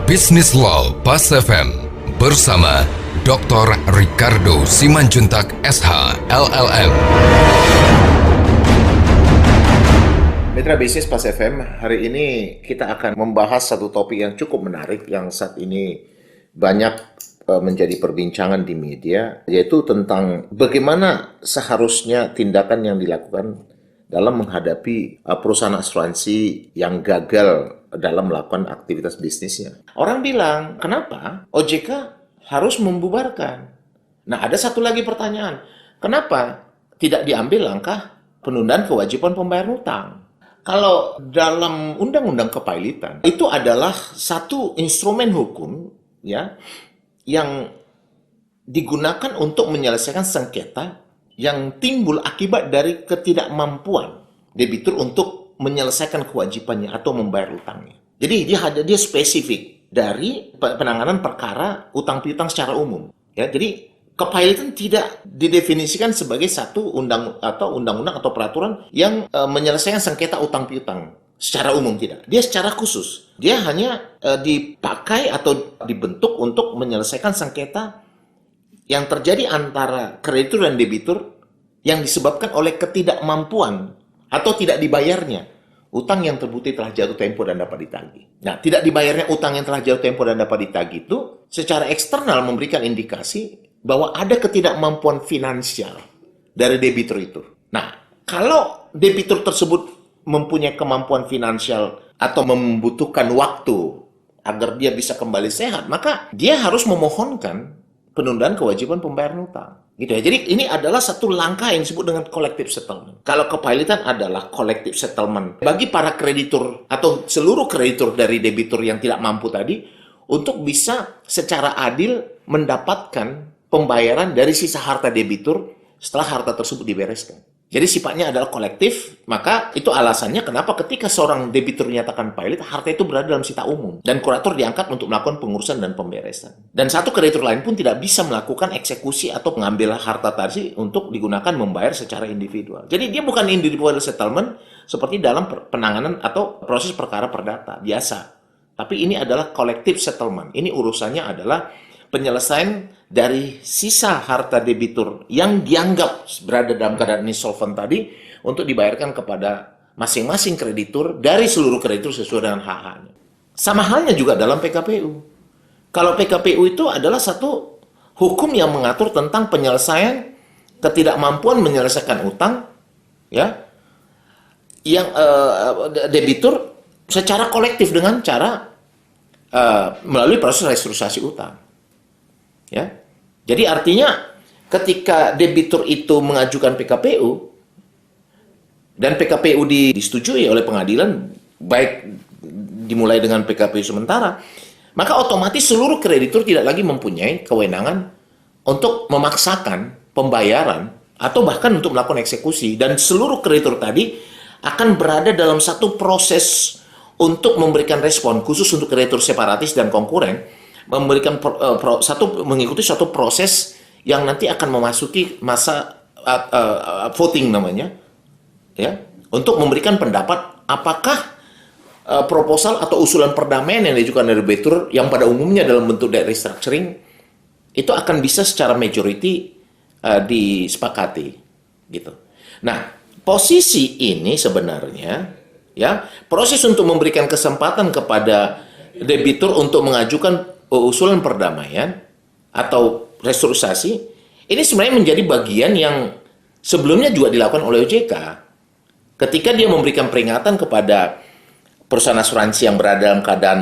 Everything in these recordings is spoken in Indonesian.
Business Law Pas FM bersama Dr. Ricardo Simanjuntak SH LLM. Mitra Bisnis Pas FM, hari ini kita akan membahas satu topik yang cukup menarik yang saat ini banyak menjadi perbincangan di media, yaitu tentang bagaimana seharusnya tindakan yang dilakukan dalam menghadapi perusahaan asuransi yang gagal dalam melakukan aktivitas bisnisnya. Orang bilang, kenapa OJK harus membubarkan? Nah, ada satu lagi pertanyaan. Kenapa tidak diambil langkah penundaan kewajiban pembayaran utang? Kalau dalam undang-undang kepailitan, itu adalah satu instrumen hukum ya yang digunakan untuk menyelesaikan sengketa yang timbul akibat dari ketidakmampuan debitur untuk menyelesaikan kewajibannya atau membayar utangnya. Jadi dia spesifik dari penanganan perkara utang piutang secara umum. Ya, jadi kepailitan tidak didefinisikan sebagai satu undang-undang atau peraturan yang menyelesaikan sengketa utang piutang secara umum, tidak. Dia secara khusus. Dia hanya dipakai atau dibentuk untuk menyelesaikan sengketa yang terjadi antara kreditur dan debitur yang disebabkan oleh ketidakmampuan atau tidak dibayarnya utang yang terbukti telah jatuh tempo dan dapat ditagih. Nah, tidak dibayarnya utang yang telah jatuh tempo dan dapat ditagih itu secara eksternal memberikan indikasi bahwa ada ketidakmampuan finansial dari debitur itu. Nah, kalau debitur tersebut mempunyai kemampuan finansial atau membutuhkan waktu agar dia bisa kembali sehat, maka dia harus memohonkan penundaan kewajiban pembayaran utang. Gitu ya. Jadi ini adalah satu langkah yang disebut dengan collective settlement. Kalau kepailitan adalah collective settlement bagi para kreditur atau seluruh kreditur dari debitur yang tidak mampu tadi untuk bisa secara adil mendapatkan pembayaran dari sisa harta debitur setelah harta tersebut dibereskan. Jadi sifatnya adalah kolektif, maka itu alasannya kenapa ketika seorang debitur dinyatakan pailit, harta itu berada dalam sita umum. Dan kurator diangkat untuk melakukan pengurusan dan pemberesan. Dan satu kreditur lain pun tidak bisa melakukan eksekusi atau mengambil harta tadi untuk digunakan membayar secara individual. Jadi dia bukan individual settlement seperti dalam penanganan atau proses perkara perdata biasa. Tapi ini adalah collective settlement. Ini urusannya adalah penyelesaian dari sisa harta debitur yang dianggap berada dalam keadaan insolvent tadi untuk dibayarkan kepada masing-masing kreditur dari seluruh kreditur sesuai dengan hak-haknya. Sama halnya juga dalam PKPU. Kalau PKPU itu adalah satu hukum yang mengatur tentang penyelesaian ketidakmampuan menyelesaikan utang ya yang debitur secara kolektif dengan cara melalui proses restrukturisasi utang. Ya, jadi artinya ketika debitur itu mengajukan PKPU dan PKPU disetujui oleh pengadilan, baik dimulai dengan PKPU sementara, maka otomatis seluruh kreditur tidak lagi mempunyai kewenangan untuk memaksakan pembayaran atau bahkan untuk melakukan eksekusi, dan seluruh kreditur tadi akan berada dalam satu proses untuk memberikan respon khusus untuk kreditur separatis dan konkuren, memberikan mengikuti suatu proses yang nanti akan memasuki masa voting namanya, ya, untuk memberikan pendapat apakah proposal atau usulan perdamaian yang diajukan dari debitur yang pada umumnya dalam bentuk debt restructuring itu akan bisa secara majority disepakati, gitu. Nah, posisi ini sebenarnya, ya, proses untuk memberikan kesempatan kepada debitur untuk mengajukan usulan perdamaian atau restrukturisasi ini sebenarnya menjadi bagian yang sebelumnya juga dilakukan oleh OJK ketika dia memberikan peringatan kepada perusahaan asuransi yang berada dalam keadaan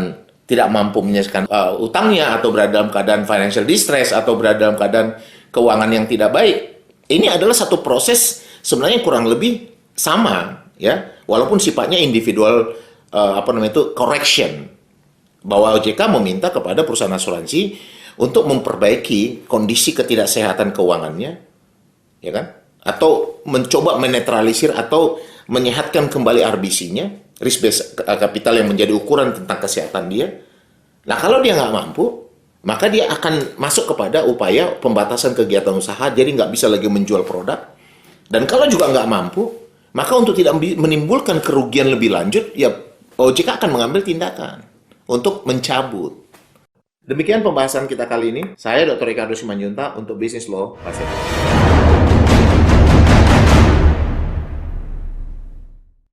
tidak mampu menyelesaikan utangnya atau berada dalam keadaan financial distress atau berada dalam keadaan keuangan yang tidak baik. Ini adalah satu proses sebenarnya kurang lebih sama, ya, walaupun sifatnya individual correction, bahwa OJK meminta kepada perusahaan asuransi untuk memperbaiki kondisi ketidaksehatan keuangannya, ya kan? Atau mencoba menetralisir atau menyehatkan kembali RBC-nya, risk based capital yang menjadi ukuran tentang kesehatan dia. Nah, kalau dia nggak mampu, maka dia akan masuk kepada upaya pembatasan kegiatan usaha, jadi nggak bisa lagi menjual produk. Dan kalau juga nggak mampu, maka untuk tidak menimbulkan kerugian lebih lanjut, ya OJK akan mengambil tindakan untuk mencabut Demikian pembahasan kita kali ini. Saya Dr. Ricardo Simanjuntak untuk Business Law Pas FM.